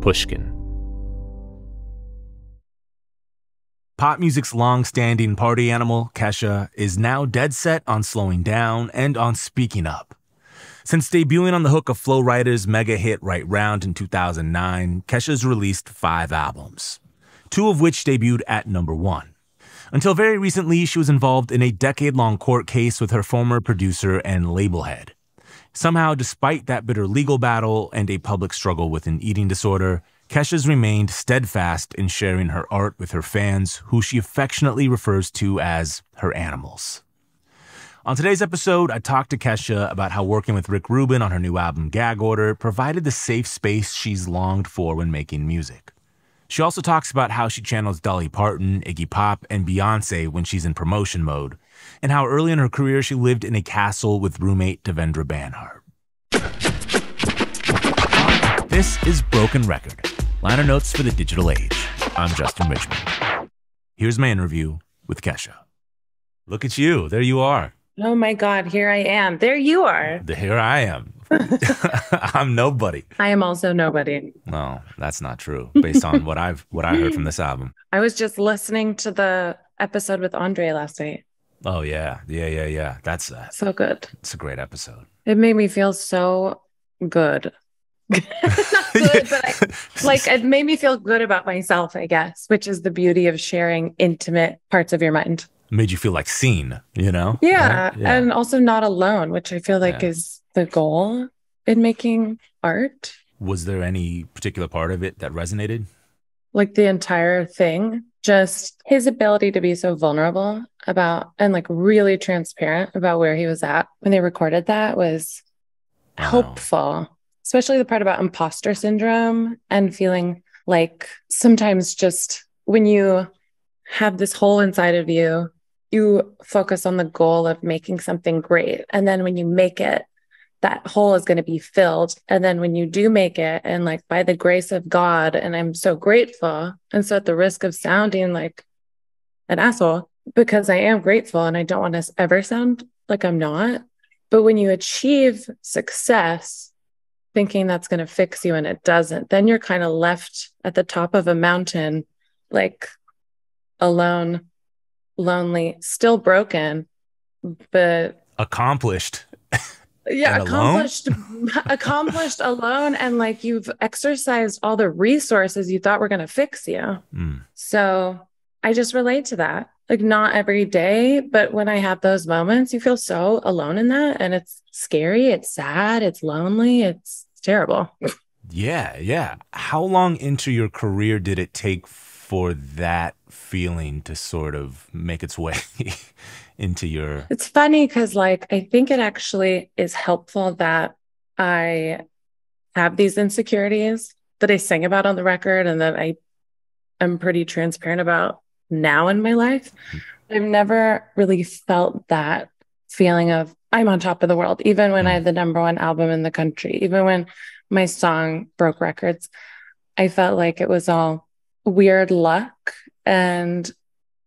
Pushkin. Pop music's long-standing party animal, Kesha, is now dead set on slowing down and on speaking up. Since debuting on the hook of Flo-Rida's mega hit Right Round in 2009, Kesha's released 5 albums, 2 of which debuted at #1. Until very recently, she was involved in a decade-long court case with her former producer and label head. Somehow, despite that bitter legal battle and a public struggle with an eating disorder, Kesha's remained steadfast in sharing her art with her fans, who she affectionately refers to as her animals. On today's episode, I talked to Kesha about how working with Rick Rubin on her new album Gag Order provided the safe space she's longed for when making music. She also talks about how she channels Dolly Parton, Iggy Pop, and Beyonce when she's in promotion mode, and how early in her career she lived in a castle with roommate Devendra Banhart. This is Broken Record, liner notes for the digital age. I'm Justin Richmond. Here's my interview with Kesha. Look at you. There you are. Oh my God, here I am. There you are. Here I am. I'm nobody. I am also nobody. No, that's not true, based on what I heard from this album. I was just listening to the episode with Andre last night. Oh, yeah. That's so good. It's a great episode. It made me feel so good. Not good, but it made me feel good about myself, I guess, which is the beauty of sharing intimate parts of your mind. Made you feel like seen, you know? Yeah, right? Yeah. And also not alone, which I feel like is the goal in making art. Was there any particular part of it that resonated? Like the entire thing, just his ability to be so vulnerable about and like really transparent about where he was at when they recorded that was helpful. Especially the part about imposter syndrome and feeling like sometimes just when you have this hole inside of you, you focus on the goal of making something great. And then when you make it, that hole is going to be filled. And then when you do make it, and like by the grace of God, and I'm so grateful. And so at the risk of sounding like an asshole, because I am grateful and I don't want to ever sound like I'm not. But when you achieve success, thinking that's going to fix you and it doesn't, then you're kind of left at the top of a mountain, like alone, lonely, still broken, but accomplished. Yeah, accomplished alone. And like you've exercised all the resources you thought were going to fix you. So I just relate to that. Like not every day, but when I have those moments, you feel so alone in that. And it's scary. It's sad. It's lonely. It's terrible. Yeah. How long into your career did it take for that feeling to sort of make its way into your... It's funny because like, I think it actually is helpful that I have these insecurities that I sing about on the record and that I am pretty transparent about now in my life. I've never really felt that feeling of I'm on top of the world, even when I had the #1 album in the country, even when my song broke records. I felt like it was all weird luck. And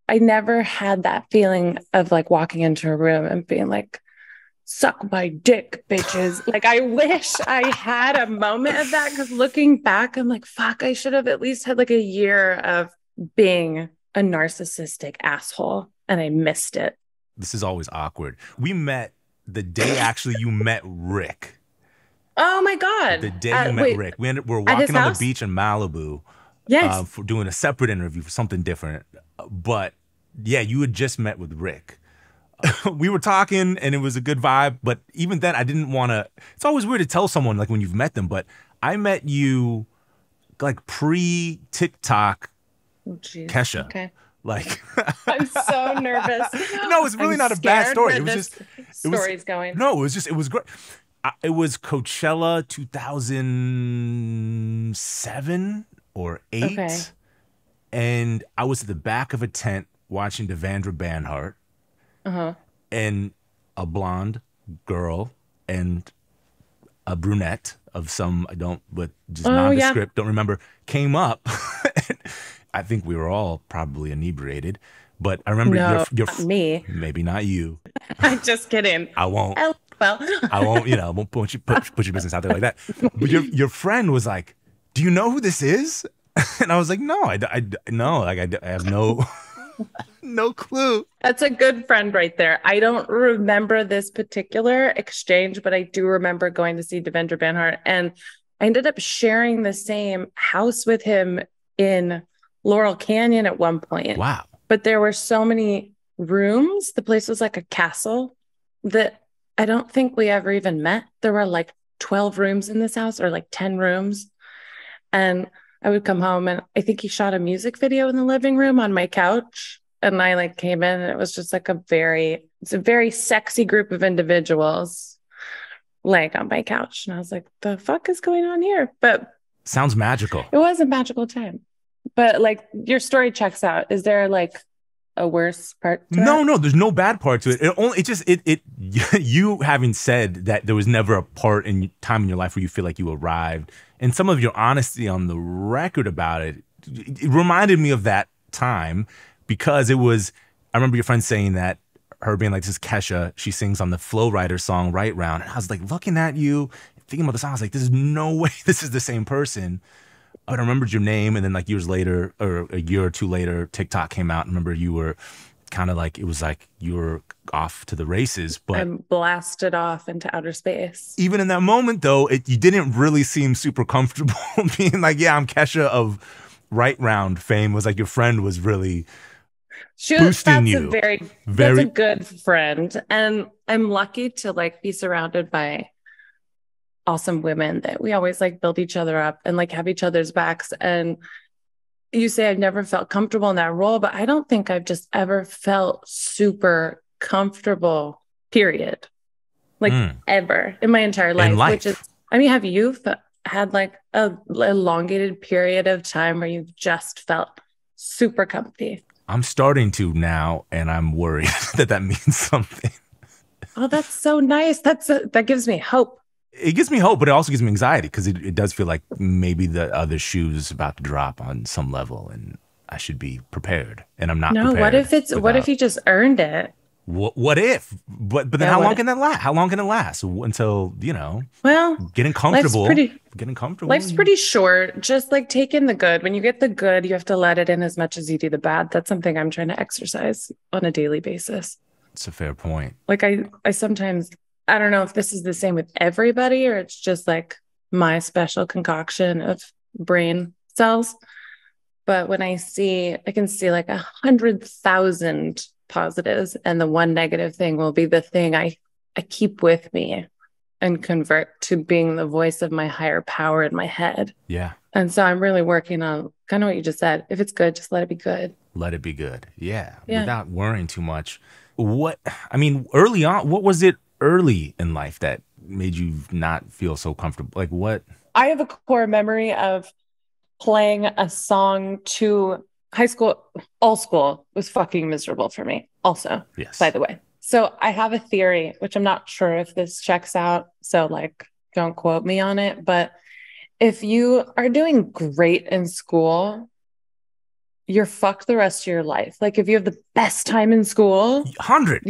I never had that feeling of like walking into a room and being like, suck my dick, bitches. Like, I wish I had a moment of that, because looking back, I'm like, fuck, I should have at least had like a year of being a narcissistic asshole, and I missed it. This is always awkward. We met the day actually you met Rick. Oh my God. The day you met Rick. We're walking on the beach in Malibu. Yes. For doing a separate interview for something different. But yeah, you had just met with Rick. We were talking and it was a good vibe. But even then I didn't want to, it's always weird to tell someone like when you've met them, but I met you like pre-TikTok Kesha. Okay. Like I'm so nervous. No, it's really not a bad story. It was just story's going. No, it was great. It was Coachella 2007 or 8. Okay. And I was at the back of a tent watching Devendra Banhart. And a blonde girl and a brunette of some, nondescript, don't remember, came up. I think we were all probably inebriated, but I remember not me. Maybe not you. I'm just kidding. I won't. Well, I won't, I won't put your business out there like that. But your friend was like, do you know who this is? And I was like, no, no, like I have no, no clue. That's a good friend right there. I don't remember this particular exchange, but I do remember going to see Devendra Banhart, and I ended up sharing the same house with him in Laurel Canyon at one point. Wow. But there were so many rooms. The place was like a castle that I don't think we ever even met. There were like 12 rooms in this house, or like 10 rooms. And I would come home, and I think he shot a music video in the living room on my couch. And I like came in, and it was just like it's a very sexy group of individuals laying on my couch. And I was like, the fuck is going on here? But sounds magical. It was a magical time. But like, your story checks out. Is there like a worse part to No, that? no, there's no bad part to it. You having said that there was never a part in time in your life where you feel like you arrived, and some of your honesty on the record about it reminded me of that time, because it was, I remember your friend saying that, her being like, this is Kesha, she sings on the Flo-Rida song Right Round, and I was like looking at you, thinking about the song, I was like, there's no way this is the same person. But I remembered your name, and then like years later, or a year or two later, TikTok came out. And remember, you were kind of like, it was like you were off to the races. But I'm blasted off into outer space. Even in that moment, though, you didn't really seem super comfortable being like, yeah, I'm Kesha of Right Round fame. Was like your friend was really boosting you. That's a good friend, and I'm lucky to like be surrounded by awesome women that we always like build each other up and like have each other's backs. And you say I've never felt comfortable in that role, but I don't think I've just ever felt super comfortable, period. Like ever in my entire life. Which is, I mean, have you had like a elongated period of time where you've just felt super comfy? I'm starting to now, and I'm worried that means something. Oh, that's so nice. That gives me hope. It gives me hope, but it also gives me anxiety, because it does feel like maybe the other shoe is about to drop on some level, and I should be prepared, and I'm not. No, prepared. what if you just earned it? What if? But then how long can that last? How long can it last until, Well, getting comfortable? Getting comfortable. Life's pretty short. Just like take in the good. When you get the good, you have to let it in as much as you do the bad. That's something I'm trying to exercise on a daily basis. It's a fair point. Like I sometimes, I don't know if this is the same with everybody, or it's just like my special concoction of brain cells. But when I can see like 100,000 positives, and the one negative thing will be the thing I keep with me and convert to being the voice of my higher power in my head. Yeah. And so I'm really working on kind of what you just said. If it's good, just let it be good. Let it be good. Yeah. Without worrying too much. Early on, what was it early in life that made you not feel so comfortable? Like what? I have a core memory of playing a song to high school. All school was fucking miserable for me also, yes, by the way. So I have a theory, which I'm not sure if this checks out, so like don't quote me on it, but if you are doing great in school, you're fucked the rest of your life. Like if you have the best time in school, 100,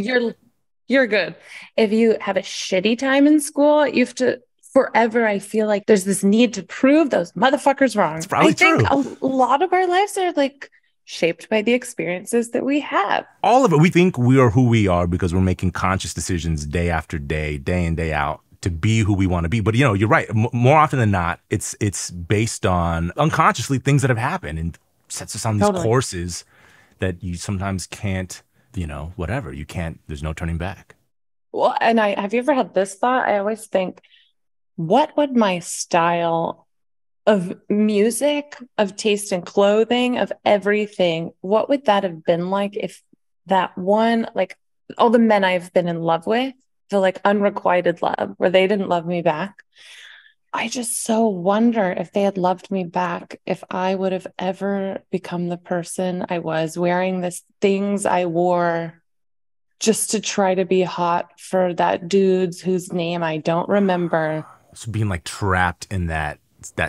you're good. If you have a shitty time in school, you have to forever. I feel like there's this need to prove those motherfuckers wrong. It's probably true. I think a lot of our lives are like shaped by the experiences that we have. All of it. We think we are who we are because we're making conscious decisions day after day, day in, day out to be who we want to be. But you're right. More often than not, it's based on unconsciously things that have happened and sets us on these courses that you sometimes can't, whatever. You can't, there's no turning back. Well, and have you ever had this thought? I always think, what would my style of music, of taste in clothing, of everything, what would that have been like if that one, like all the men I've been in love with, the like unrequited love where they didn't love me back. I just so wonder if they had loved me back, if I would have ever become the person I was, wearing the things I wore just to try to be hot for that dude's whose name I don't remember. So being like trapped in that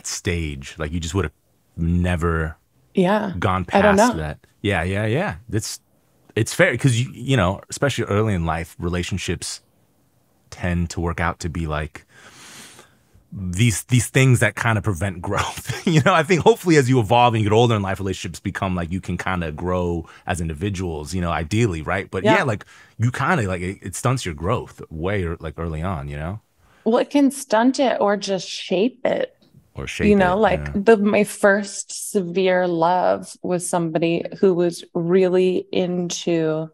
stage, like you just would have never gone past that. Yeah. It's fair because especially early in life, relationships tend to work out to be like these things that kind of prevent growth. You know, I think hopefully as you evolve and you get older in life, relationships become like you can kind of grow as individuals, you know, ideally, right? But yeah, like you kind of like it stunts your growth way like early on, you know? Well, it can stunt it or just shape it. Or shape it. Like my first severe love was somebody who was really into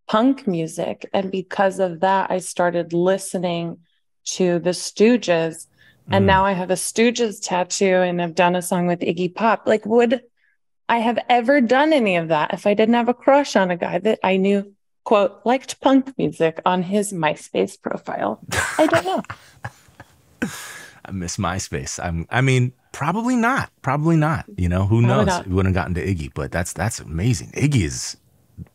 punk music. And because of that, I started listening to the Stooges. And now I have a Stooges tattoo and I've done a song with Iggy Pop. Like, would I have ever done any of that if I didn't have a crush on a guy that I knew, quote, liked punk music on his MySpace profile? I don't know. I miss MySpace. I mean, probably not. Probably not. You know, who knows? We wouldn't have gotten to Iggy, but that's amazing. Iggy is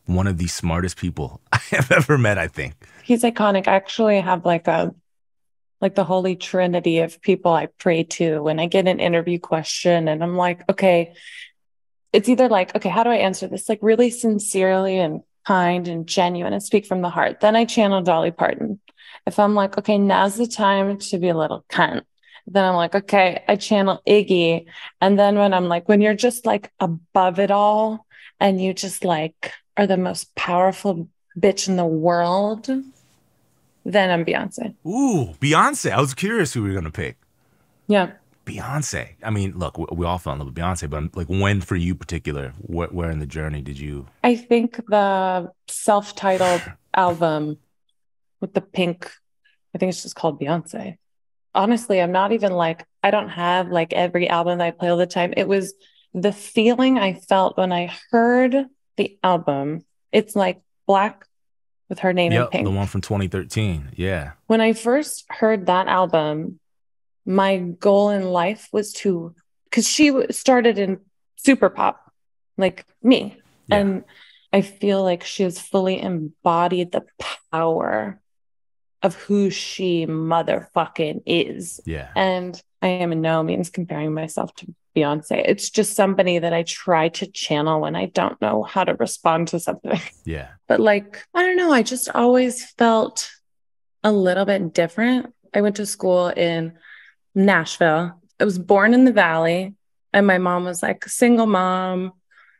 one of the smartest people I have ever met, I think. He's iconic. I actually have like the holy trinity of people I pray to when I get an interview question and I'm like, okay, it's either like, okay, how do I answer this? Like really sincerely and kind and genuine and speak from the heart. Then I channel Dolly Parton. If I'm like, okay, now's the time to be a little cunt. Then I'm like, okay, I channel Iggy. And then when you're just like above it all and you just like are the most powerful bitch in the world, then I'm Beyonce. Ooh, Beyonce. I was curious who we were going to pick. Yeah. Beyonce. I mean, look, we all fell in love with Beyonce, but like when for you particular, where in the journey did you? I think the self-titled album with the pink, I think it's just called Beyonce. Honestly, I'm not even like, I don't have like every album that I play all the time. It was the feeling I felt when I heard the album. It's like black with her name in pink. The one from 2013. Yeah. When I first heard that album, my goal in life was because she started in super pop, like me. Yeah. And I feel like she has fully embodied the power of who she motherfucking is. Yeah. And I am in no means comparing myself to Beyonce. It's just somebody that I try to channel when I don't know how to respond to something. Yeah. But like, I don't know, I just always felt a little bit different. I went to school in Nashville. I was born in the Valley, and my mom was like single mom,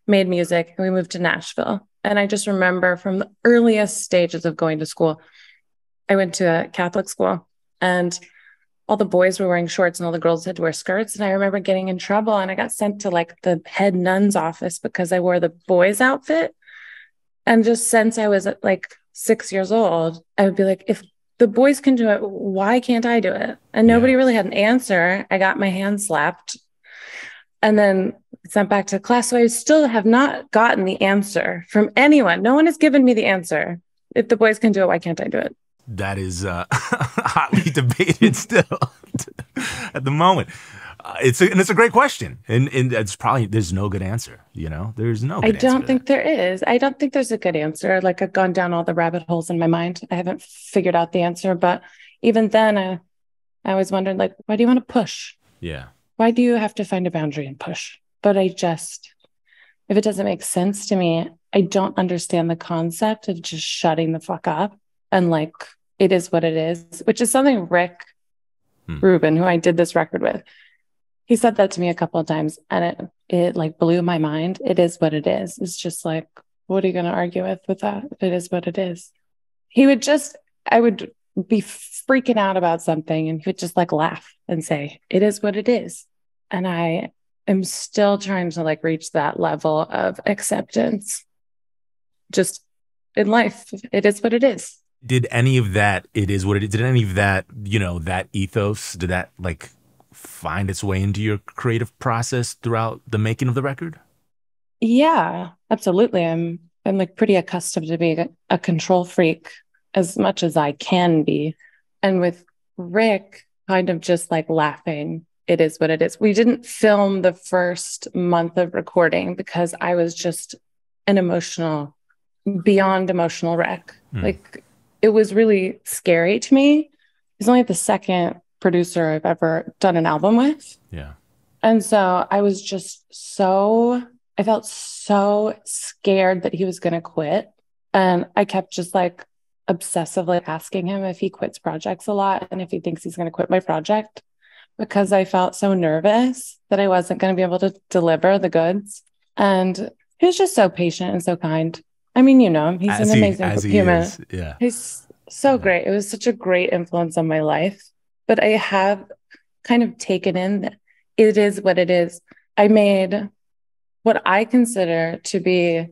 made music, and we moved to Nashville. And I just remember from the earliest stages of going to school, I went to a Catholic school and all the boys were wearing shorts and all the girls had to wear skirts. And I remember getting in trouble and I got sent to like the head nun's office because I wore the boys' outfit. And just since I was like 6 years old, I would be like, if the boys can do it, why can't I do it? And nobody really had an answer. I got my hand slapped and then sent back to class. So I still have not gotten the answer from anyone. No one has given me the answer. If the boys can do it, why can't I do it? That is hotly debated still at the moment. It's a great question, and it's probably there's no good answer. You know, there's no. Good I don't think there is. I don't think there's a good answer. Like I've gone down all the rabbit holes in my mind. I haven't figured out the answer, but even then, I always wondered, like, why do you want to push? Yeah. Why do you have to find a boundary and push? But if it doesn't make sense to me, I don't understand the concept of just shutting the fuck up. And like, it is what it is, which is something Rick Rubin, who I did this record with, he said that to me a couple of times and it like blew my mind. It is what it is. It's just like, what are you going to argue with that? It is what it is. I would be freaking out about something and he would just like laugh and say, it is what it is. And I am still trying to like reach that level of acceptance just in life. It is what it is. Did any of that, it is what it is, did any of that, you know, that ethos, did that like find its way into your creative process throughout the making of the record? Yeah, absolutely. I'm like pretty accustomed to being a control freak as much as I can be. And with Rick kind of just like laughing, it is what it is. We didn't film the first month of recording because I was just beyond emotional wreck. Like it was really scary to me. He's only the second producer I've ever done an album with. Yeah. And so I was just I felt so scared that he was going to quit. And I kept just like obsessively asking him if he quits projects a lot and if he thinks he's going to quit my project. because I felt so nervous that I wasn't going to be able to deliver the goods. And he was just so patient and so kind. I mean, you know, he's an amazing human. Is. Yeah. He's so great. It was such a great influence on my life. But I have kind of taken in that it is what it is. I made what I consider to be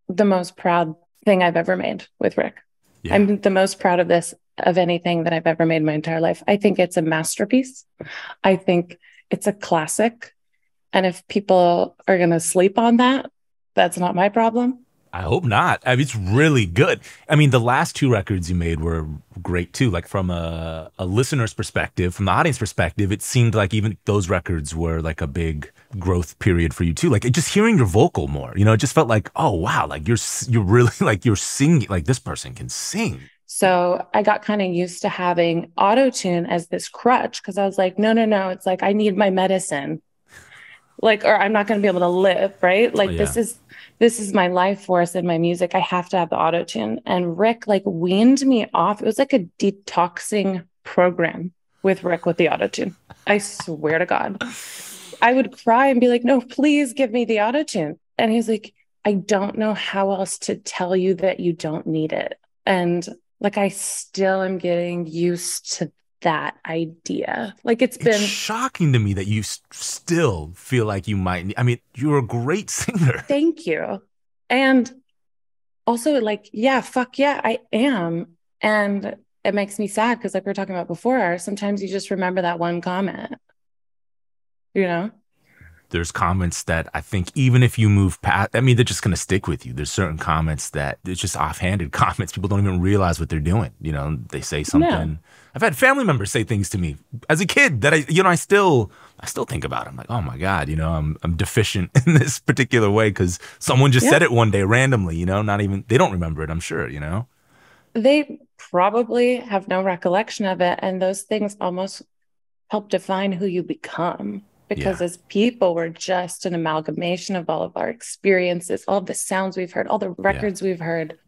the most proud thing I've ever made with Rick. Yeah. I'm the most proud of this, of anything that I've ever made my entire life. I think it's a masterpiece. I think it's a classic. And if people are going to sleep on that, that's not my problem. I hope not. I mean, it's really good. I mean, the last 2 records you made were great too. Like from a listener's perspective, from the audience perspective, it seemed like even those records were like a big growth period for you too. Like just hearing your vocal more, you know, it just felt like, oh wow, like you're really like you're singing, like this person can sing. So I got kind of used to having auto-tune as this crutch because I was like, no. It's like I need my medicine. Like, or I'm not going to be able to live, right? Like this is my life force in my music. I have to have the auto-tune. And Rick like weaned me off. It was like a detoxing program with Rick with the auto-tune. I swear to God. I would cry and be like, no, please give me the auto-tune. And he's like, I don't know how else to tell you that you don't need it. And like, I still am getting used to that idea. Like it's been shocking to me that you still feel like you might. I mean, you're a great singer. Thank you. And also like, yeah, fuck yeah, I am. And it makes me sad because like we were talking about before, sometimes you just remember that one comment, you know? There's comments that I think even if you move past, I mean, they're just going to stick with you. There's certain comments that it's just offhanded comments. People don't even realize what they're doing. You know, they say something. No. I've had family members say things to me as a kid that I still think about. I'm like, oh my God, you know, I'm deficient in this particular way because someone just said it one day randomly, you know, they don't remember it, I'm sure, you know. They probably have no recollection of it. And those things almost help define who you become. Because as people, we're just an amalgamation of all of our experiences, all of the sounds we've heard, all the records we've heard,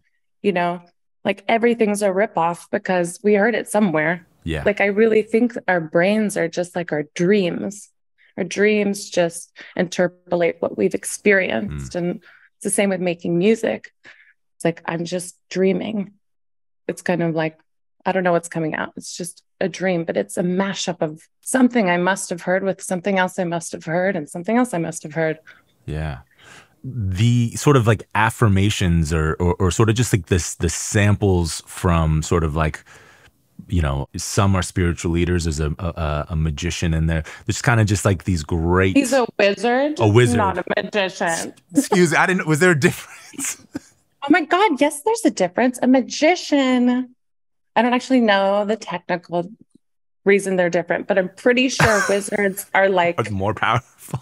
you know, like everything's a ripoff because we heard it somewhere. Yeah. Like I really think our brains are just like our dreams. Our dreams just interpolate what we've experienced. And it's the same with making music. It's like, I'm just dreaming. It's kind of like, I don't know what's coming out. It's just a dream, but it's a mashup of something I must have heard with something else I must have heard and something else I must have heard. Yeah. The sort of like affirmations or sort of just like the samples from sort of like, you know, some are spiritual leaders. There's a magician in there. There's kind of just like these great. He's a wizard. A wizard. Not a magician. Excuse me. Was there a difference? Oh my God. Yes, there's a difference. A magician. I don't actually know the technical reason they're different, but I'm pretty sure wizards are like more powerful.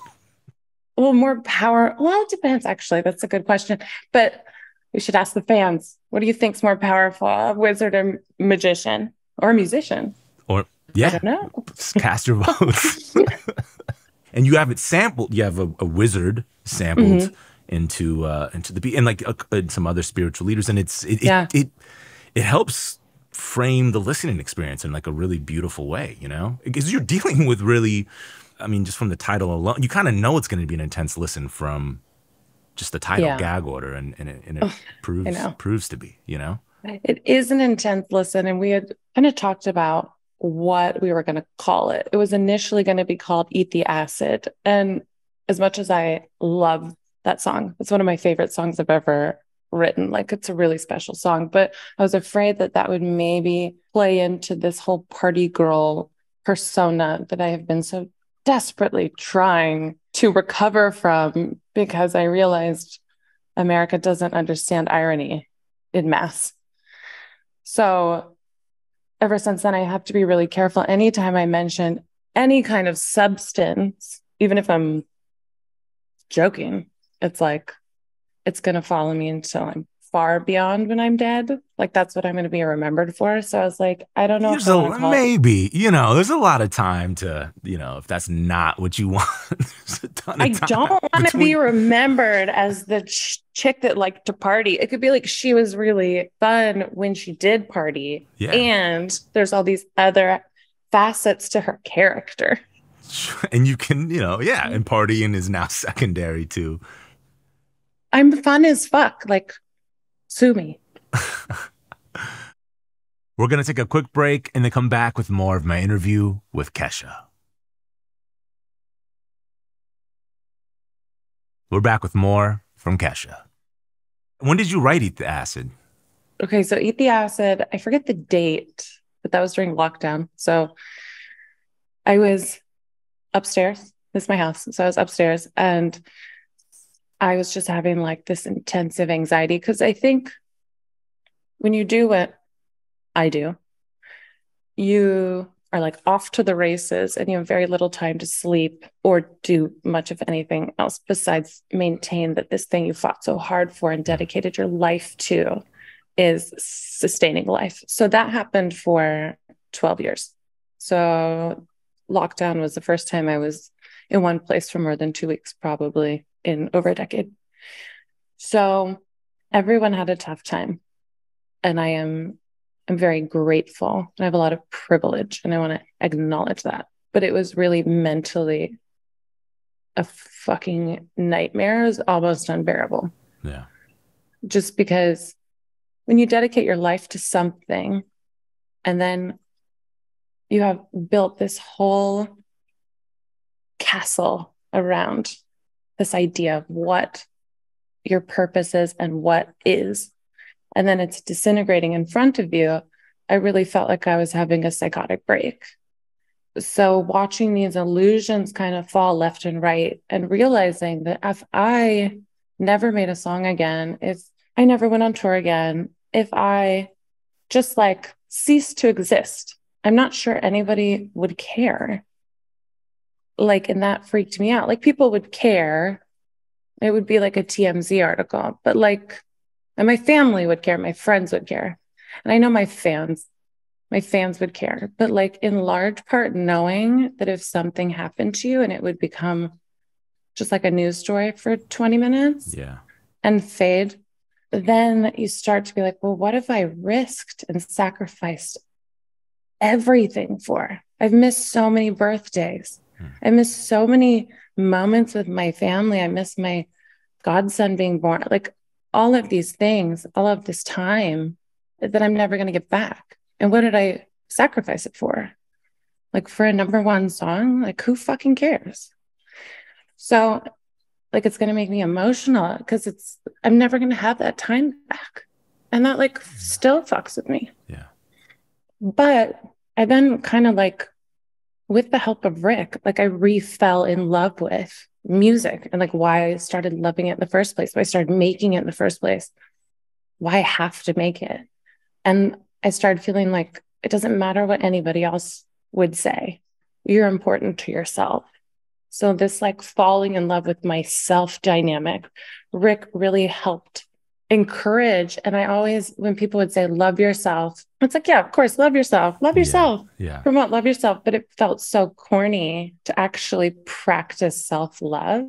Well, more power. Well, it depends, actually. That's a good question. But we should ask the fans. What do you think's more powerful, a wizard or magician or a musician? Or I don't know. Cast your votes. And you have it sampled. You have a wizard sampled into the beat, and like some other spiritual leaders, and it helps frame the listening experience in like a really beautiful way, you know, because you're dealing with really, I mean, just from the title alone, you kind of know it's going to be an intense listen from just the title, Gag Order, and it proves to be, you know. It is an intense listen, and we had kind of talked about what we were going to call it. It was initially going to be called Eat the Acid, and as much as I love that song, it's one of my favorite songs I've ever written. Like it's a really special song, but I was afraid that would maybe play into this whole party girl persona that I have been so desperately trying to recover from, because I realized America doesn't understand irony in mass. So ever since then, I have to be really careful. Anytime I mention any kind of substance, even if I'm joking, it's like, it's going to follow me until I'm far beyond when I'm dead. Like that's what I'm going to be remembered for. So I was like, I don't know. Maybe, you know, there's a lot of time to, you know, if that's not what you want. There's a ton of time. I don't want to be remembered as the chick that liked to party. It could be like she was really fun when she did party. Yeah. And there's all these other facets to her character. And you can, yeah, and partying is now secondary too. I'm fun as fuck. Like, sue me. We're going to take a quick break and then come back with more of my interview with Kesha. We're back with more from Kesha. When did you write Eat the Acid? Okay, so Eat the Acid, I forget the date, but that was during lockdown. So I was upstairs. This is my house. So I was upstairs and I was just having like this intensive anxiety because I think when you do what I do, you are like off to the races and you have very little time to sleep or do much of anything else besides maintain that this thing you fought so hard for and dedicated your life to is sustaining life. So that happened for 12 years. So lockdown was the first time I was in one place for more than 2 weeks, probably in over a decade. So everyone had a tough time. And I'm very grateful. I have a lot of privilege and I want to acknowledge that. But it was really mentally a fucking nightmare. It was almost unbearable. Yeah. Just because when you dedicate your life to something and then you have built this whole castle around this idea of what your purpose is and what is, and then it's disintegrating in front of you, I really felt like I was having a psychotic break. So watching these illusions kind of fall left and right and realizing that if I never made a song again, if I never went on tour again, if I just like ceased to exist, I'm not sure anybody would care. Like, and that freaked me out. Like, people would care. It would be like a TMZ article, but like, and my family would care, my friends would care. And I know my fans would care, but like in large part, knowing that if something happened to you and it would become just like a news story for 20 minutes and fade, then you start to be like, well, what have I risked and sacrificed everything for? I've missed so many birthdays. I missed so many moments with my family. I missed my godson being born. Like all of these things, all of this time that I'm never going to get back. And what did I sacrifice it for? Like for a number one song? Like who fucking cares? So like it's going to make me emotional because I'm never going to have that time back. And that like still fucks with me. Yeah. But I then kind of like, with the help of Rick, like I fell in love with music and like why I started loving it in the first place, why I started making it in the first place, why I have to make it. And I started feeling like it doesn't matter what anybody else would say. You're important to yourself. So this like falling in love with myself dynamic, Rick really helped encourage. And I always, when people would say, love yourself, it's like, yeah, of course, love yourself, promote, love yourself. But it felt so corny to actually practice self-love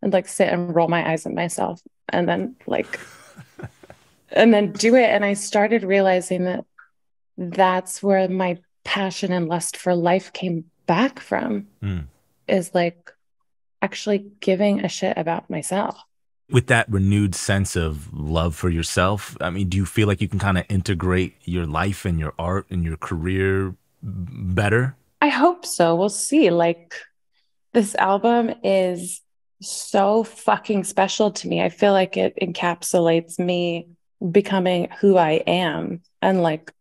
and like sit and roll my eyes at myself and then like, and then do it. And I started realizing that that's where my passion and lust for life came back from, is like actually giving a shit about myself. With that renewed sense of love for yourself, I mean, do you feel like you can kind of integrate your life and your art and your career better? I hope so. We'll see. Like, this album is so fucking special to me. I feel like it encapsulates me becoming who I am and like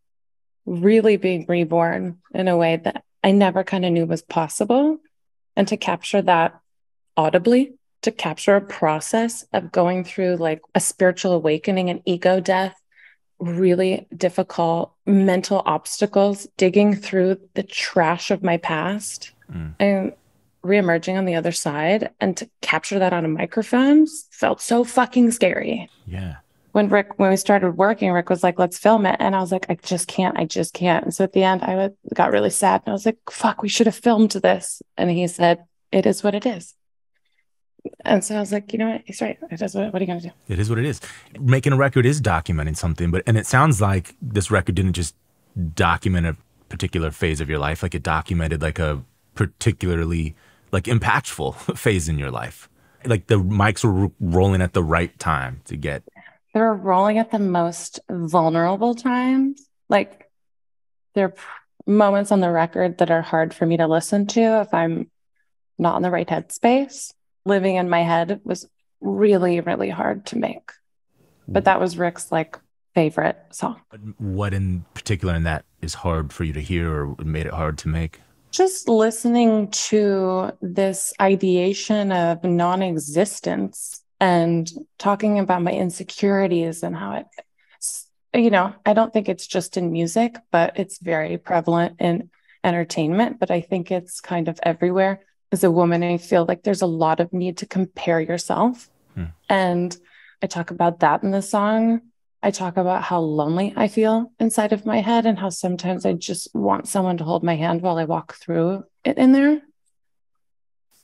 really being reborn in a way that I never kind of knew was possible. And to capture that audibly, to capture a process of going through like a spiritual awakening and ego death, really difficult mental obstacles, digging through the trash of my past and reemerging on the other side, and to capture that on a microphone felt so fucking scary. Yeah. When we started working, Rick was like, let's film it. And I was like, I just can't. And so at the end, I got really sad. And I was like, fuck, we should have filmed this. And he said, it is what it is. And so I was like, you know what? He's right. It is what are you going to do? It is what it is. Making a record is documenting something, and it sounds like this record didn't just document a particular phase of your life. Like it documented like a particularly like impactful phase in your life? Like the mics were rolling at the right time to get. They were rolling at the most vulnerable times. Like there are moments on the record that are hard for me to listen to if I'm not in the right headspace. Living in my head was really, really hard to make. But that was Rick's like favorite song. What in particular in that is hard for you to hear or made it hard to make? Just listening to this ideation of non-existence and talking about my insecurities and how it, you know, I don't think it's just in music, but it's very prevalent in entertainment. But I think it's kind of everywhere. As a woman, I feel like there's a lot of need to compare yourself. And I talk about that in the song. I talk about how lonely I feel inside of my head and how sometimes I just want someone to hold my hand while I walk through it in there.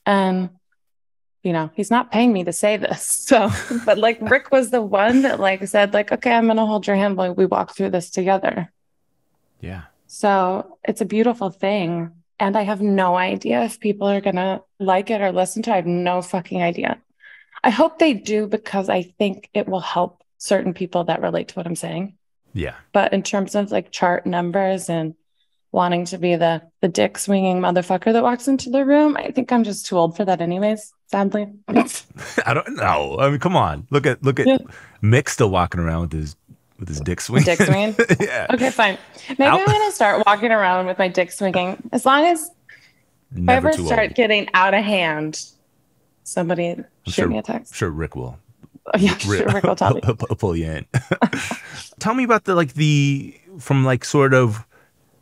And, you know, he's not paying me to say this. So, but like Rick was the one that like said like, okay, I'm going to hold your hand while we walk through this together. Yeah. So it's a beautiful thing. And I have no idea if people are going to like it or listen to it. I have no fucking idea. I hope they do because I think it will help certain people that relate to what I'm saying. Yeah. But in terms of like chart numbers and wanting to be the dick swinging motherfucker that walks into the room, I think I'm just too old for that anyways, sadly. I don't know. I mean, come on. Look at yeah. Mick still walking around with his dick swinging. Dick swinging? Yeah. Okay, fine. Maybe I'm going to start walking around with my dick swinging. As long as if I ever start getting out of hand, somebody shoot me a text. I'm sure Rick will. Oh, yeah, sure, Rick will tell me. He'll pull you in. Tell me about from sort of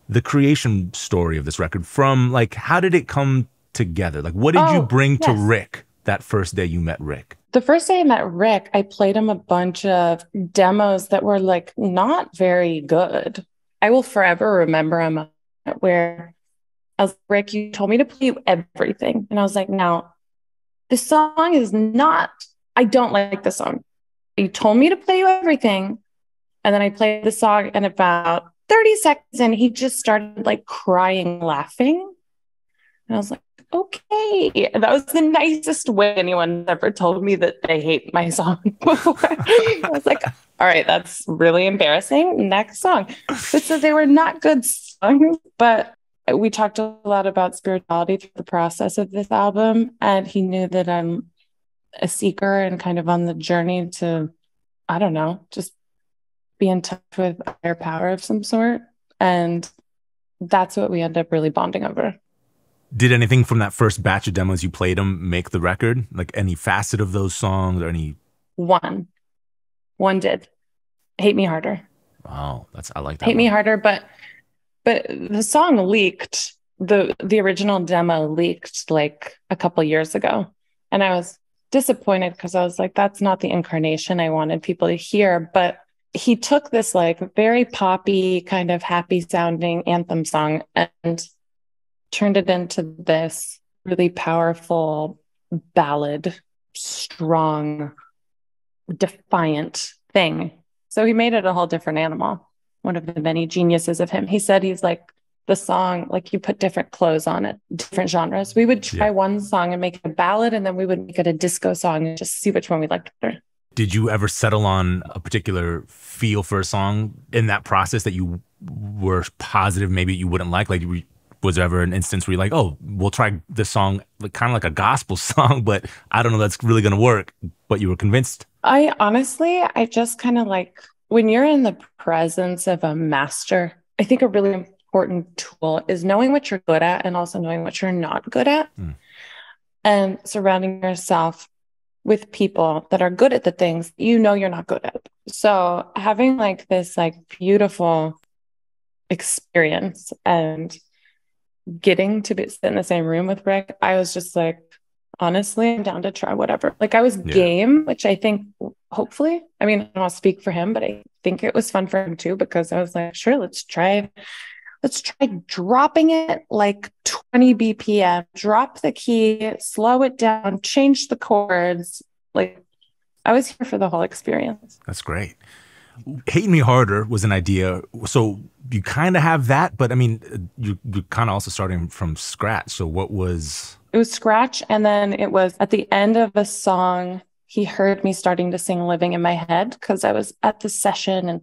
the creation story of this record. From like, how did it come together? Like, what did you bring to Rick that first day you met Rick? The first day I met Rick, I played him a bunch of demos that were like not very good. I will forever remember him where I was like, Rick, you told me to play everything. And I was like, now, this song is not, I don't like this song. You told me to play you everything. And then I played the song and about 30 seconds in, he just started like crying, laughing. And I was like, okay. And that was the nicest way anyone ever told me that they hate my song before. I was like, all right, that's really embarrassing. Next song. But so they were not good songs, but we talked a lot about spirituality through the process of this album. And he knew that I'm a seeker and kind of on the journey to, I don't know, just be in touch with a higher power of some sort. And that's what we end up really bonding over. Did anything from that first batch of demos you played him make the record? Like any facet of those songs or any? One did. Hate Me Harder. Wow, I like that. Hate Me Harder, but the song leaked. The original demo leaked like a couple years ago. And I was disappointed because I was like, that's not the incarnation I wanted people to hear. But he took this like very poppy, kind of happy sounding anthem song and turned it into this really powerful ballad, strong, defiant thing. So he made it a whole different animal. One of the many geniuses of him. He said he's like the song, like you put different clothes on it, different genres. We would try one song and make it a ballad, and then we would make it a disco song and just see which one we liked better. Did you ever settle on a particular feel for a song in that process that you were positive maybe you wouldn't like? Like, was there ever an instance where you're like, oh, we'll try this song, like kind of like a gospel song, but I don't know that's really going to work, but you were convinced? I just kind of like, when you're in the presence of a master, I think a really important tool is knowing what you're good at and also knowing what you're not good at. And surrounding yourself with people that are good at the things you know you're not good at. So having like this like beautiful experience and getting to sit in the same room with Rick, I was just like, honestly, I'm down to try whatever. Like I was game, which I think hopefully, I mean, I don't want to speak for him, but I think it was fun for him too, because I was like, sure, let's try dropping it like 20 BPM, drop the key, slow it down, change the chords. Like I was here for the whole experience. That's great. Hate Me Harder was an idea. So you kind of have that, but I mean, you're kind of also starting from scratch. So what was... It was scratch. And then it was at the end of a song, he heard me starting to sing Living in My Head because I was at the session and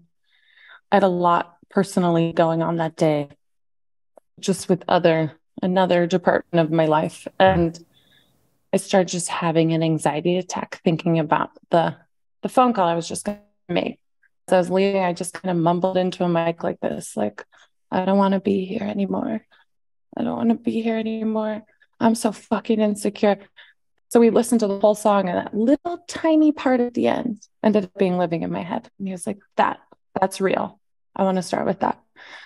I had a lot personally going on that day, just with another department of my life. And I started just having an anxiety attack thinking about the phone call I was just going to make. As I was leaving, I just kind of mumbled into a mic like this, like, I don't want to be here anymore. I don't want to be here anymore. I'm so fucking insecure. So we listened to the whole song, and that little tiny part at the end ended up being Living in My Head. And he was like, that's real. I want to start with that.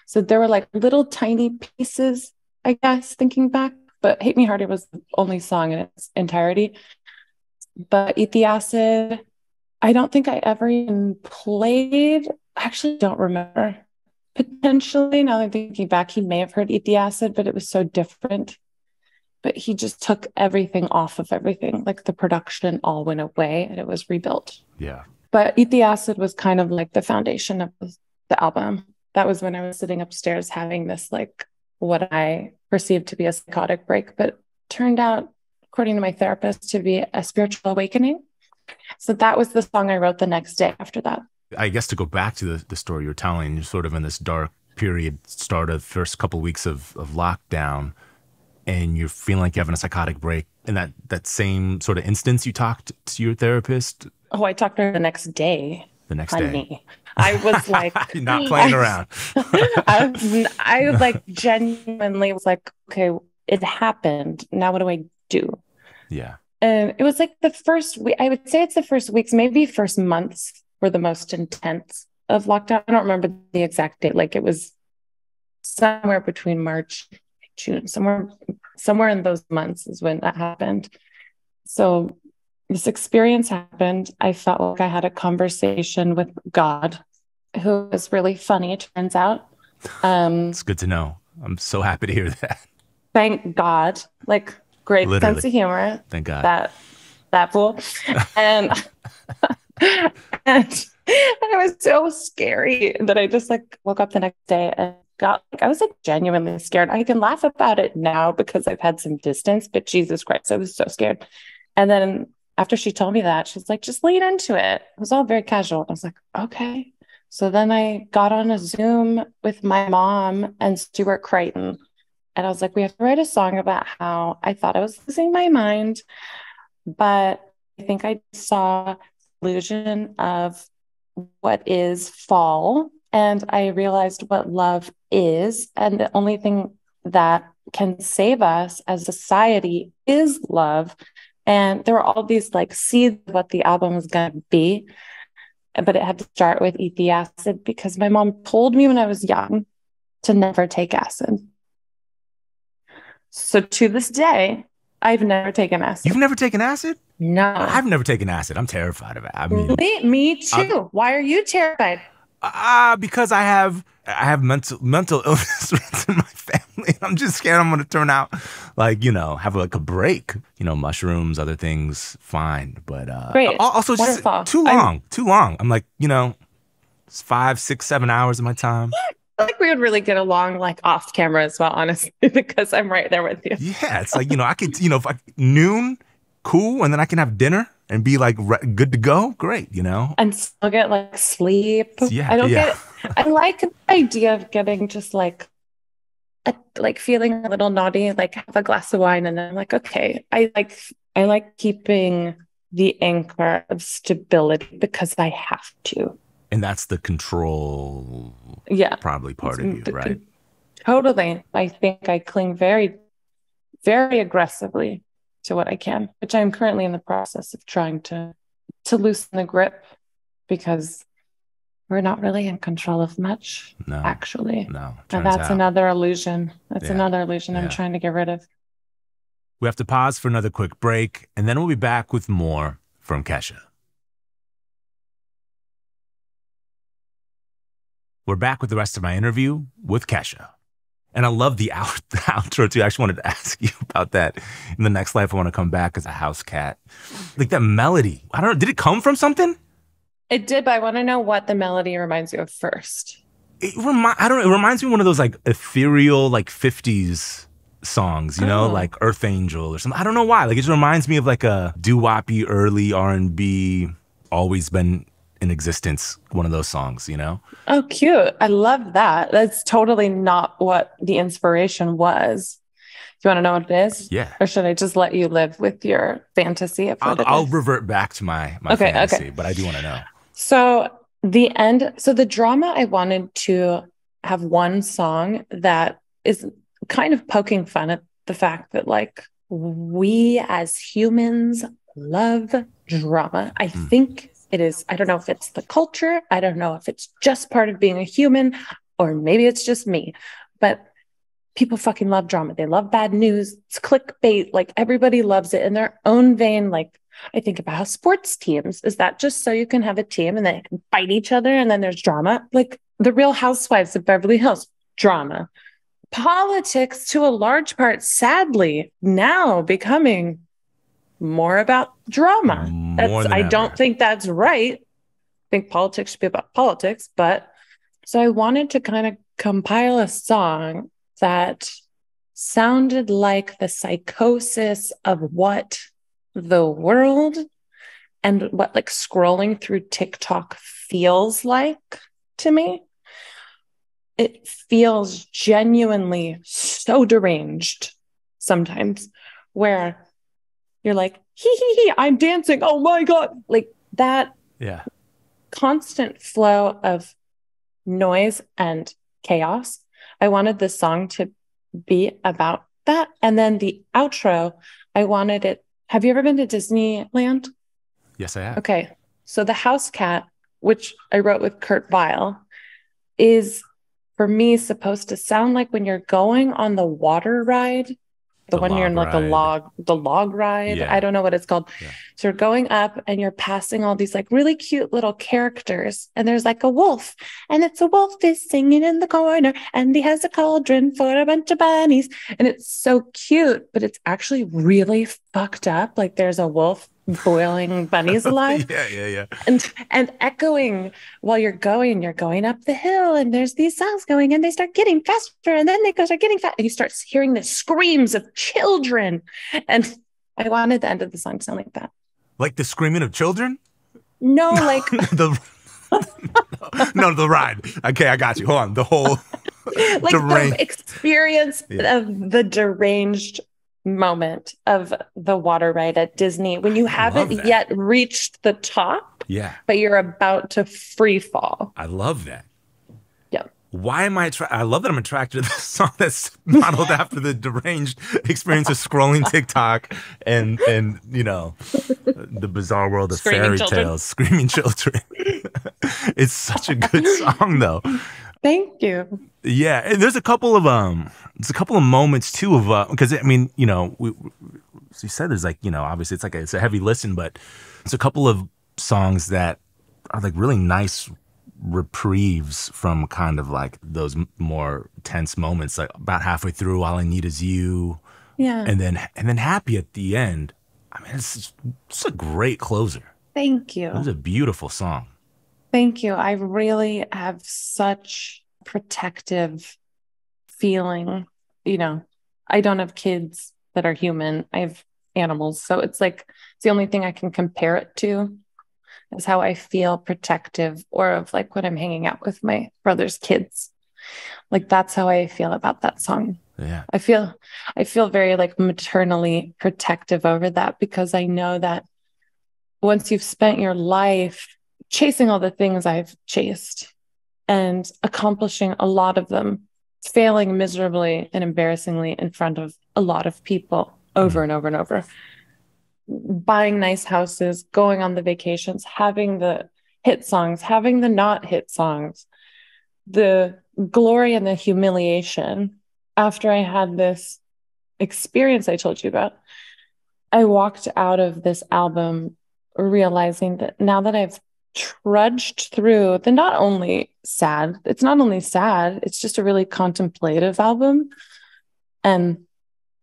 So there were like little tiny pieces, I guess, thinking back, but Hate Me Harder was the only song in its entirety. But Eat the Acid, I don't think I ever even played. I actually don't remember. Potentially, now that I'm thinking back, he may have heard Eat the Acid, but it was so different. But he just took everything off of everything. Like the production all went away and it was rebuilt. Yeah. But Eat the Acid was kind of like the foundation of the album. That was when I was sitting upstairs having this, like, what I perceived to be a psychotic break, but turned out, according to my therapist, to be a spiritual awakening. So that was the song I wrote the next day after that. I guess to go back to the story you're telling, you're sort of in this dark period, start of first couple of weeks of lockdown, and you're feeling like you're having a psychotic break. In that same sort of instance, you talked to your therapist? Oh, I talked to her the next day. The next day. I was like... Not playing around. I like genuinely was like, okay, it happened. Now what do I do? Yeah. And it was like the first week, I would say it's the first weeks, maybe first months were the most intense of lockdown. I don't remember the exact date. Like it was somewhere between March and June, somewhere in those months is when that happened. So this experience happened. I felt like I had a conversation with God, who was really funny, it turns out. It's good to know. I'm so happy to hear that. Thank God. Like, great Literally. sense of humor. Thank God. That fool. And, and it was so scary that I just like woke up the next day and I was like genuinely scared. I can laugh about it now because I've had some distance, but Jesus Christ, I was so scared. And then after she told me that, she's like, just lean into it. It was all very casual. I was like, okay. So then I got on a Zoom with my mom and Stuart Crichton. And I was like, we have to write a song about how I thought I was losing my mind, but I think I saw the illusion of what is fall. And I realized what love is. And the only thing that can save us as a society is love. And there were all these like seeds of what the album was going to be. But it had to start with Eat the Acid because my mom told me when I was young to never take acid. So to this day, I've never taken acid. You've never taken acid? No. I've never taken acid. I'm terrified of it. I mean, me too. Why are you terrified? Because I have mental illness in my family. I'm just scared I'm going to turn out like, have like a break. Mushrooms, other things, fine. But great. Also just too long. I'm like, it's 5, 6, 7 hours of my time. I feel like we would really get along like off camera as well, honestly, because I'm right there with you. Yeah, it's like, I could, if noon, cool, and then I can have dinner and be like good to go. Great, and still get like sleep. Yeah, I like the idea of getting just like feeling a little naughty, like have a glass of wine, and then I'm like, okay, I like keeping the anchor of stability because I have to. And that's the control, probably part of you, right? Totally. I think I cling very, very aggressively to what I can, which I'm currently in the process of trying to loosen the grip because we're not really in control of much, actually. No. And that's another illusion. That's another illusion I'm trying to get rid of. We have to pause for another quick break, and then we'll be back with more from Kesha. We're back with the rest of my interview with Kesha. And I love the outro, too. I actually wanted to ask you about that. In the next life, I want to come back as a house cat. Like that melody. I don't know. Did it come from something? It did, but I want to know what the melody reminds you of first. I don't know, it reminds me of one of those like ethereal like 50s songs, you know, like Earth Angel or something. I don't know why. Like it just reminds me of like a doo-woppy early R&B, always been in existence, one of those songs, you know? Oh, cute. I love that. That's totally not what the inspiration was. Do you want to know what it is? Yeah. Or should I just let you live with your fantasy of what I'll revert back to my fantasy, but I do want to know. So the drama, I wanted to have one song that is kind of poking fun at the fact that like we as humans love drama. I think it is, I don't know if it's the culture, I don't know if it's just part of being a human, or maybe it's just me, but people fucking love drama. They love bad news. It's clickbait. Like everybody loves it in their own vein. Like I think about how sports teams, is that just so you can have a team and they can fight each other and then there's drama? Like the Real Housewives of Beverly Hills, drama. Politics, to a large part, sadly, now becoming more about drama. I don't think that's right. I think politics should be about politics. But so I wanted to kind of compile a song that sounded like the psychosis of what the world and what like scrolling through TikTok feels like to me. It feels genuinely so deranged sometimes, where you're like, hee, I'm dancing. Oh my God. Like that constant flow of noise and chaos. I wanted the song to be about that. And then the outro, I wanted it. Have you ever been to Disneyland? Yes, I have. Okay. So the house cat, which I wrote with Kurt Vile, is for me supposed to sound like when you're going on the water ride, the one you're in like the log ride. Yeah. I don't know what it's called. Yeah. So you're going up and you're passing all these like really cute little characters. And there's like a wolf, and it's a wolf is singing in the corner, and he has a cauldron for a bunch of bunnies. And it's so cute, but it's actually really fucked up. Like there's a wolf boiling bunnies alive. Yeah. And echoing while you're going up the hill, and there's these songs going, and they start getting faster, and then they start getting fast, and you start hearing the screams of children. And I wanted the end of the song to sound like that. Like the screaming of children? No, like the ride. Okay, I got you. Hold on. The whole like the experience of the deranged moment of the water ride at Disney when you haven't yet reached the top, but you're about to free fall. I love that. Yeah. Why am I love that I'm attracted to this song that's modeled after the deranged experience of scrolling TikTok and you know, the bizarre world of fairy tales, screaming children. It's such a good song though. Thank you. Yeah, and there's a couple of moments too of because I mean, you know, you said there's like, you know, obviously it's a heavy listen, but it's a couple of songs that are like really nice reprieves from kind of like those more tense moments, like about halfway through, All I Need Is You. Yeah. And then Happy at the end. I mean, it's a great closer. Thank you. It was a beautiful song. Thank you. I really have such protective feeling. You know, I don't have kids that are human. I have animals. So it's like, it's the only thing I can compare it to is how I feel protective, or of like when I'm hanging out with my brother's kids. Like that's how I feel about that song. Yeah. I feel very like maternally protective over that, because I know that once you've spent your life chasing all the things I've chased and accomplishing a lot of them, failing miserably and embarrassingly in front of a lot of people over and over and over, buying nice houses, going on the vacations, having the hit songs, having the not hit songs, the glory and the humiliation. After I had this experience I told you about, I walked out of this album realizing that now that I've trudged through it's not only sad, it's just a really contemplative album. And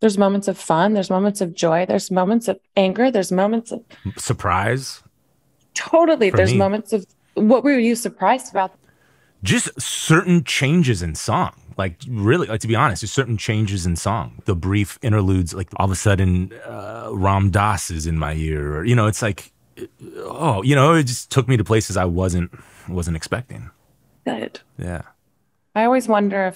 there's moments of fun, there's moments of joy, there's moments of anger, there's moments of surprise. Totally. for There's me. moments of what were you surprised about? Just certain changes in song. Like really, like to be honest, there's certain changes in song. The brief interludes, like all of a sudden, Ram Dass is in my ear, or it's like, oh, it just took me to places I wasn't expecting. Good. Yeah. I always wonder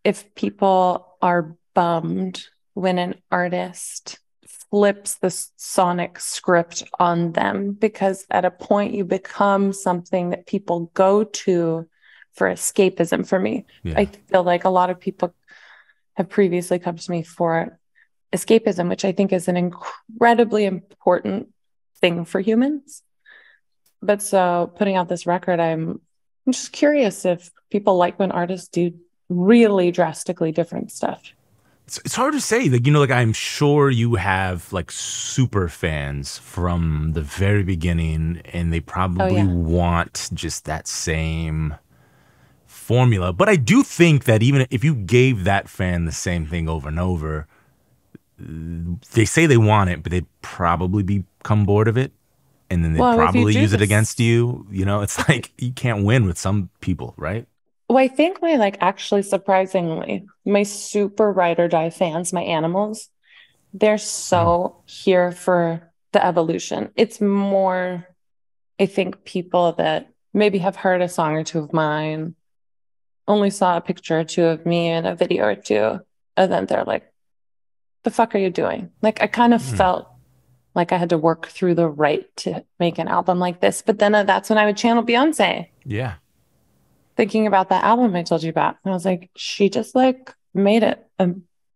if people are bummed when an artist flips the sonic script on them, because at a point you become something that people go to for escapism. For me, Yeah. I feel like a lot of people have previously come to me for escapism, which I think is an incredibly important thing for humans. But so putting out this record, I'm just curious if people like when artists do really drastically different stuff. It's hard to say. Like I'm sure you have like super fans from the very beginning, and they probably want just that same formula. But I do think that even if you gave that fan the same thing over and over, they say they want it, but they'd probably become bored of it. And then they'd probably use it against you. It's like you can't win with some people, right? Well, I think actually surprisingly, my super ride or die fans, my animals, they're so here for the evolution. It's more, I think, people that maybe have heard a song or two of mine, only saw a picture or two of me in a video or two, and then they're like, the fuck are you doing? Like, I kind of felt like I had to work through the right to make an album like this. But then that's when I would channel Beyonce. Yeah. Thinking about that album I told you about. And I was like, she just made it a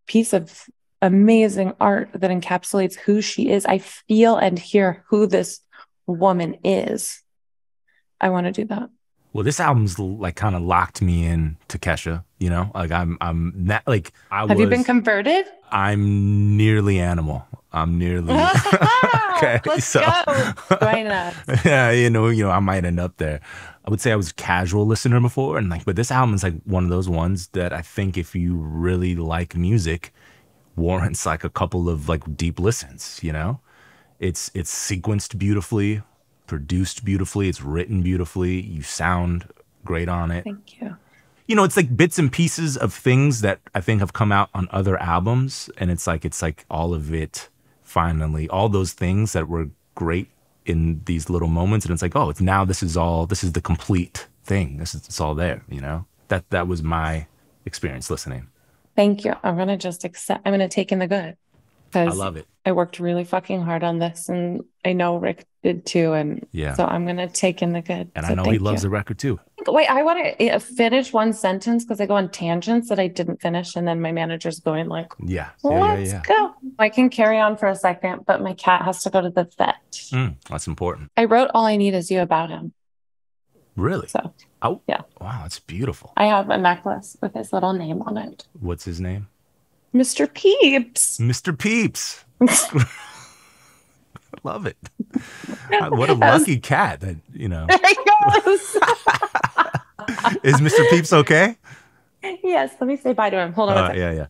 piece of amazing art that encapsulates who she is. I feel and hear who this woman is. I want to do that. Well, this album's like kind of locked me in to Kesha, like I'm not like Have you been converted? I'm nearly animal. I'm nearly okay. Let's go. Join us. Yeah, I might end up there. I would say I was a casual listener before, and but this album is like one of those ones that I think if you really like music, warrants like a couple of like deep listens. It's sequenced beautifully, produced beautifully, it's written beautifully. You sound great on it. Thank you. It's like bits and pieces of things that I think have come out on other albums, and it's like all of it finally, all those things that were great in these little moments, and it's like, oh, this is the complete thing. It's all there, That was my experience listening. Thank you. I'm gonna take in the good. I love it. I worked really fucking hard on this, and I know Rick did too. And so I'm going to take in the good. And I know he loves the record too. Wait, I want to finish one sentence because I go on tangents that I didn't finish. And then my manager's going like, let's go. I can carry on for a second, but my cat has to go to the vet. That's important. I wrote All I Need Is You about him. Really? So, yeah. Wow, that's beautiful. I have a necklace with his little name on it. What's his name? Mr. Peeps. Mr. Peeps. I love it. What a lucky cat that, Is Mr. Peeps okay? Yes, let me say bye to him. Hold on. Yeah.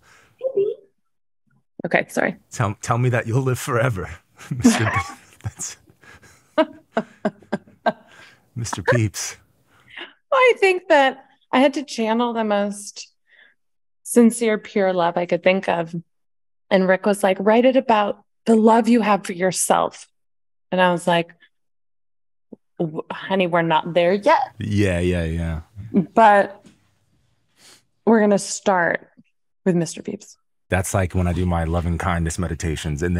Okay, sorry. Tell me that you'll live forever, Mr. Peeps. Mr. Peeps. Well, I think that I had to channel the most sincere, pure love I could think of. And Rick was like, write it about the love you have for yourself. And I was like, honey, we're not there yet. Yeah. But we're going to start with Mr. Peeps. That's like when I do my loving kindness meditations, and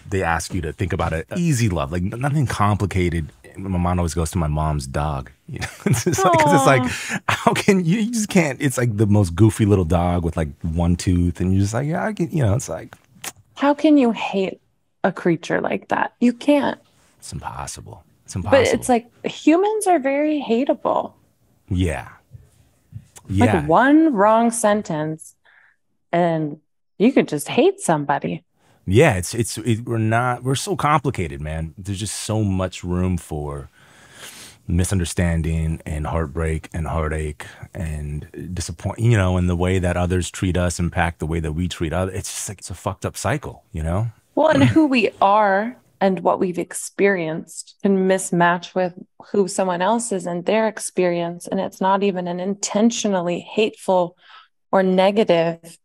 they ask you to think about it, easy love, like nothing complicated. My mom always goes to my mom's dog. It's like, how can you just can't? It's like the most goofy little dog with like one tooth, and you're just like, yeah, I can, it's like, how can you hate a creature like that? You can't. It's impossible. But it's like humans are very hateable. Yeah. Like one wrong sentence, and you could just hate somebody. Yeah, we're so complicated, man. There's just so much room for misunderstanding and heartbreak and heartache and disappointment, and the way that others treat us impact the way that we treat others. It's just like, it's a fucked up cycle, Well, and who we are and what we've experienced can mismatch with who someone else is and their experience. And it's not even an intentionally hateful or negative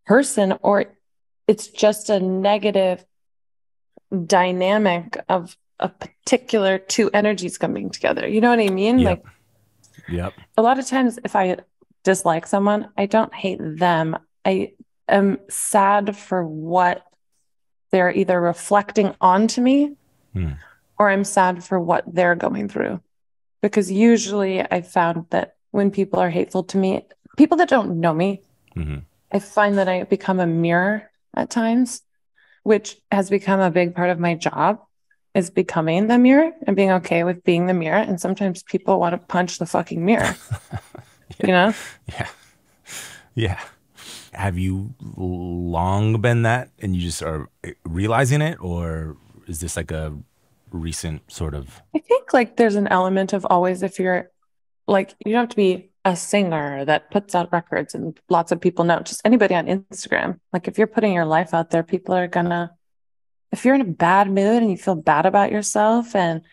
person, or it's just a negative dynamic of a particular two energies coming together. You know what I mean? Yep. Like, a lot of times if I dislike someone, I don't hate them. I am sad for what they're either reflecting onto me or I'm sad for what they're going through. Because usually I found that when people are hateful to me, people that don't know me, I find that I become a mirror at times, which has become a big part of my job, is becoming the mirror and being okay with being the mirror. And sometimes people want to punch the fucking mirror, you know? Yeah. Have you long been that and you just are realizing it, or is this like a recent sort of? I think like there's an element of always, if you're like, you don't have to be a singer that puts out records and lots of people know, just anybody on Instagram. Like if you're putting your life out there, people are gonna, if you're in a bad mood and you feel bad about yourself and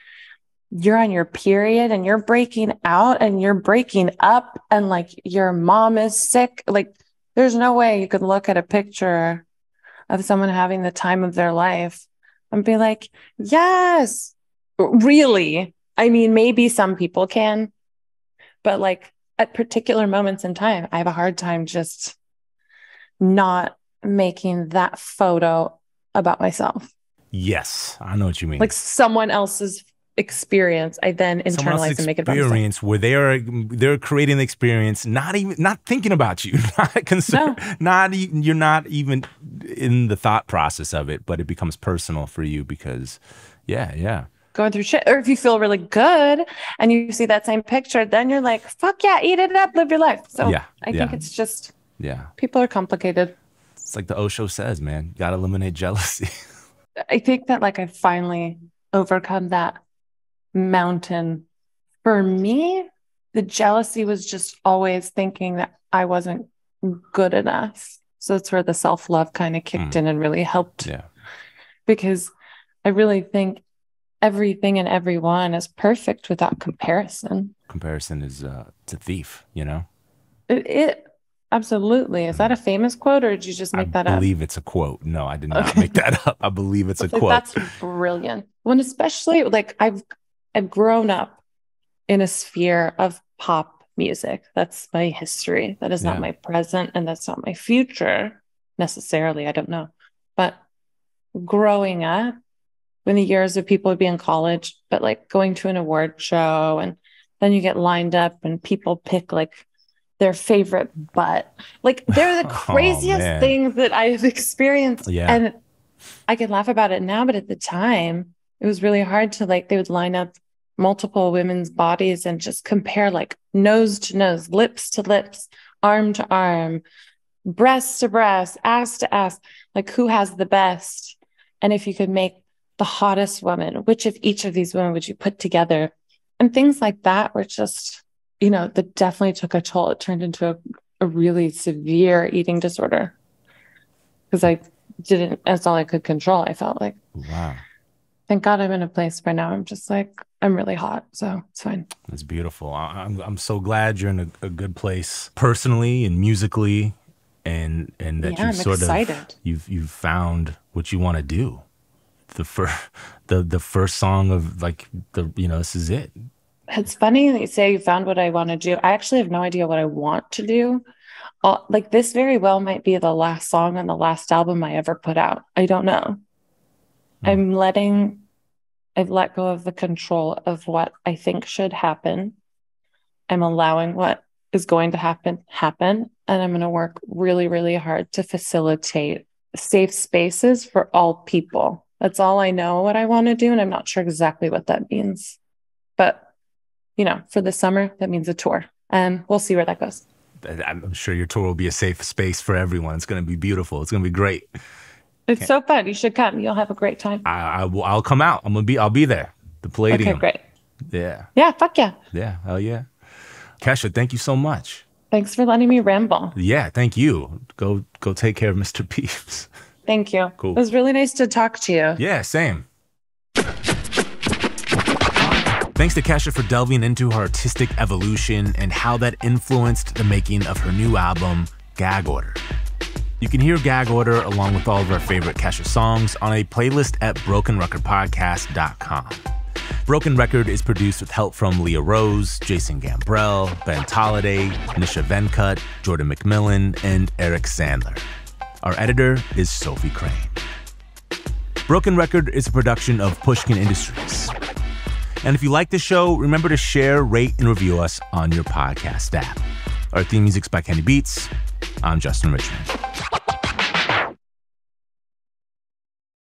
you're on your period and you're breaking out and you're breaking up and like your mom is sick, like there's no way you could look at a picture of someone having the time of their life and be like, yes, really. I mean, maybe some people can, but like at particular moments in time, I have a hard time just not making that photo about myself. Yes, I know what you mean. Like someone else's experience, I then internalize and make it about myself. Experience where they're creating the experience, not thinking about you, not concerned, you're not even in the thought process of it, but it becomes personal for you because, going through shit. Or if you feel really good and you see that same picture, then you're like, fuck yeah, eat it up, live your life. So I think it's just, people are complicated. It's like the Osho says, man, you got to eliminate jealousy. I think that like I finally overcome that mountain. For me, the jealousy was just always thinking that I wasn't good enough. So that's where the self-love kind of kicked in and really helped. Yeah. Because I really think everything and everyone is perfect without comparison. Comparison is it's a thief, you know? It absolutely. Is that a famous quote or did you just make that up? I believe it's a quote. No, I did not make that up. I believe it's a quote. That's brilliant. When especially like I've grown up in a sphere of pop music. That's my history. That is not my present and that's not my future necessarily. I don't know. But growing up, when the years of people would be in college, but like going to an award show and then you get lined up and people pick like their favorite butt. Like they're the craziest things that I've experienced. Yeah. And I can laugh about it now, but at the time it was really hard to like, they would line up multiple women's bodies and just compare like nose to nose, lips to lips, arm to arm, breast to breast, ass to ass, like who has the best. And if you could make the hottest woman, which of each of these women would you put together? And things like that were just, you know, that definitely took a toll. It turned into a really severe eating disorder because that's all I could control. I felt like, wow. Thank God I'm in a place where now I'm just like, I'm really hot. So it's fine. That's beautiful. I'm so glad you're in a good place personally and musically and that you've found what you want to do. The first song of like this is it. It's funny that you say you found what I want to do. I actually have no idea what I want to do. Like this very well might be the last song on the last album I ever put out. I don't know. I've let go of the control of what I think should happen. I'm allowing what is going to happen. And I'm going to work really, really hard to facilitate safe spaces for all people. That's all I know what I want to do. And I'm not sure exactly what that means. But, for the summer, that means a tour. And we'll see where that goes. I'm sure your tour will be a safe space for everyone. It's going to be beautiful. It's going to be great. It's so fun. You should come. You'll have a great time. I'll come out. I'll be there. The Palladium. Okay, great. Yeah. Yeah, fuck yeah. Yeah, hell yeah. Kesha, thank you so much. Thanks for letting me ramble. Yeah, thank you. Go take care of Mr. Peeps. Thank you. Cool. It was really nice to talk to you. Yeah, same. Thanks to Kesha for delving into her artistic evolution and how that influenced the making of her new album, Gag Order. You can hear Gag Order along with all of our favorite Kesha songs on a playlist at brokenrecordpodcast.com. Broken Record is produced with help from Leah Rose, Jason Gambrell, Ben Tolliday, Nisha Venkat, Jordan McMillan, and Eric Sandler. Our editor is Sophie Crane. Broken Record is a production of Pushkin Industries. And if you like the show, remember to share, rate, and review us on your podcast app. Our theme music's by Kenny Beats. I'm Justin Richmond.